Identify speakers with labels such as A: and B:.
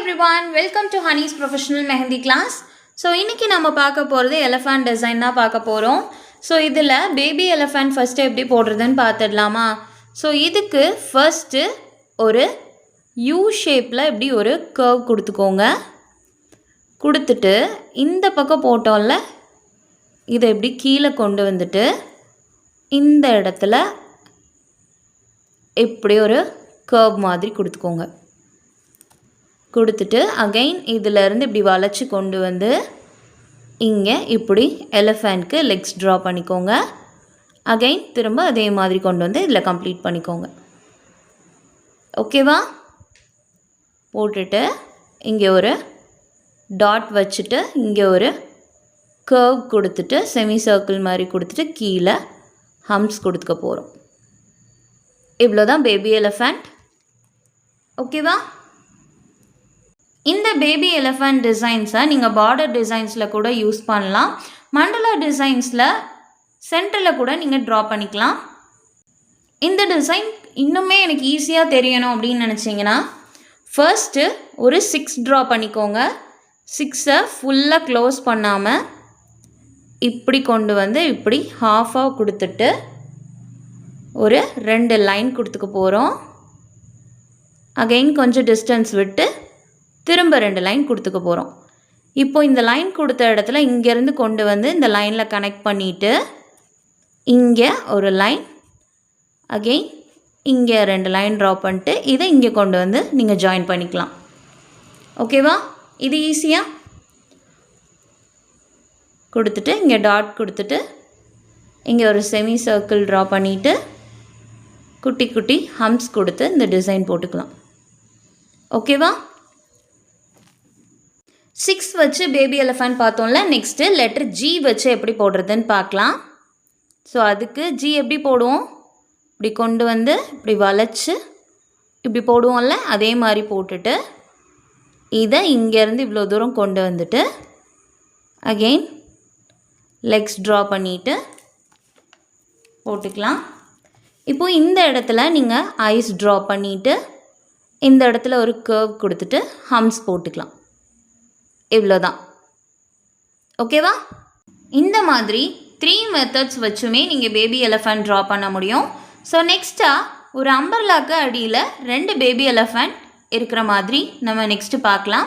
A: everyone, welcome to Honey's Professional Mehendi class. So இன்னைக்கு நம்ம பார்க்க போறது elephant design தான் பார்க்க போறோம். So இதுல baby elephant first எப்படி போடுறதுன்னு பார்த்துடலாமா? So இதுக்கு first ஒரு U shapeல இப்படி ஒரு curve கொடுத்துக்கோங்க. கொடுத்துட்டு இந்த பக்கம் போட்டோம்ல இதை இப்படி கீழே கொண்டு வந்துட்டு இந்த இடத்துல இப்படி ஒரு curve மாதிரி கொடுத்துக்கோங்க. கொடுத்துட்டு அகைன் இதிலேருந்து இப்படி வளைச்சி கொண்டு வந்து இங்கே இப்படி எலிஃபெண்ட்க்கு லெக்ஸ் ட்ரா பண்ணிக்கோங்க. அகைன் திரும்ப அதே மாதிரி கொண்டு வந்து இதில் கம்ப்ளீட் பண்ணிக்கோங்க. ஓகேவா? போட்டுட்டு இங்கே ஒரு டாட் வச்சுட்டு இங்கே ஒரு கர்வ் கொடுத்துட்டு செமி சர்க்கிள் மாதிரி கொடுத்துட்டு கீழே ஹம்ப்ஸ் கொடுத்துக்க போகிறோம். இவ்வளோ தான் பேபி எலிஃபெண்ட். ஓகேவா? இந்த பேபி எலிஃபெண்ட் டிசைன்ஸை நீங்கள் பார்டர் டிசைன்ஸில் கூட யூஸ் பண்ணலாம். மண்டலா டிசைன்ஸில் சென்டரில் கூட நீங்கள் ட்ரா பண்ணிக்கலாம். இந்த டிசைன் இன்னுமே எனக்கு ஈஸியாக தெரியணும் அப்படின்னு நினச்சிங்கன்னா ஃபர்ஸ்ட்டு ஒரு 6 ட்ரா பண்ணிக்கோங்க. 6ஐ ஃபுல்லாக க்ளோஸ் பண்ணாமல் இப்படி கொண்டு வந்து இப்படி ஹாஃபாக கொடுத்துட்டு ஒரு 2 லைன் கொடுத்துக்க போகிறோம். அகெயின் கொஞ்சம் டிஸ்டன்ஸ் விட்டு திரும்ப 2 லைன் கொடுத்துக்க போகிறோம். இப்போது இந்த லைன் கொடுத்த இடத்துல இங்கேருந்து கொண்டு வந்து இந்த லைனில் கனெக்ட் பண்ணிவிட்டு இங்கே ஒரு லைன், அகெயின் இங்கே 2 லைன் ட்ரா பண்ணிட்டு இதை இங்கே கொண்டு வந்து நீங்கள் ஜாயின் பண்ணிக்கலாம். ஓகேவா? இது ஈஸியாக கொடுத்துட்டு இங்கே டாட் கொடுத்துட்டு இங்கே ஒரு செமி சர்க்கிள் ட்ரா பண்ணிவிட்டு குட்டி குட்டி ஹம்ப்ஸ் கொடுத்து இந்த டிசைன் போட்டுக்கலாம். ஓகேவா? 6 வச்சு பேபி எலிஃபெண்ட் பார்த்தோம்ல. நெக்ஸ்ட்டு லெட்டர் G வச்சு எப்படி போடுறதுன்னு பார்க்கலாம். ஸோ அதுக்கு G எப்படி போடுவோம்? இப்படி கொண்டு வந்து இப்படி வளைச்சி இப்படி போடுவோம்ல, அதே மாதிரி போட்டுட்டு இதை இங்கேருந்து இவ்வளோ தூரம் கொண்டு வந்துட்டு அகெயின் லெக்ஸ் ட்ரா பண்ணிவிட்டு போட்டுக்கலாம். இப்போது இந்த இடத்துல நீங்கள் ஐஸ் ட்ரா பண்ணிவிட்டு இந்த இடத்துல ஒரு கர்வ் கொடுத்துட்டு ஹம்ப்ஸ் போட்டுக்கலாம். இவ்வளோதான். ஓகேவா? இந்த மாதிரி 3 மெத்தட்ஸ் வச்சுமே நீங்கள் பேபி எலிஃபெண்ட் ட்ரா பண்ண முடியும். ஸோ நெக்ஸ்ட்டாக ஒரு அம்பர்லாக்கு அடியில் 2 பேபி எலிஃபெண்ட் இருக்கிற மாதிரி நம்ம நெக்ஸ்ட்டு பார்க்கலாம்.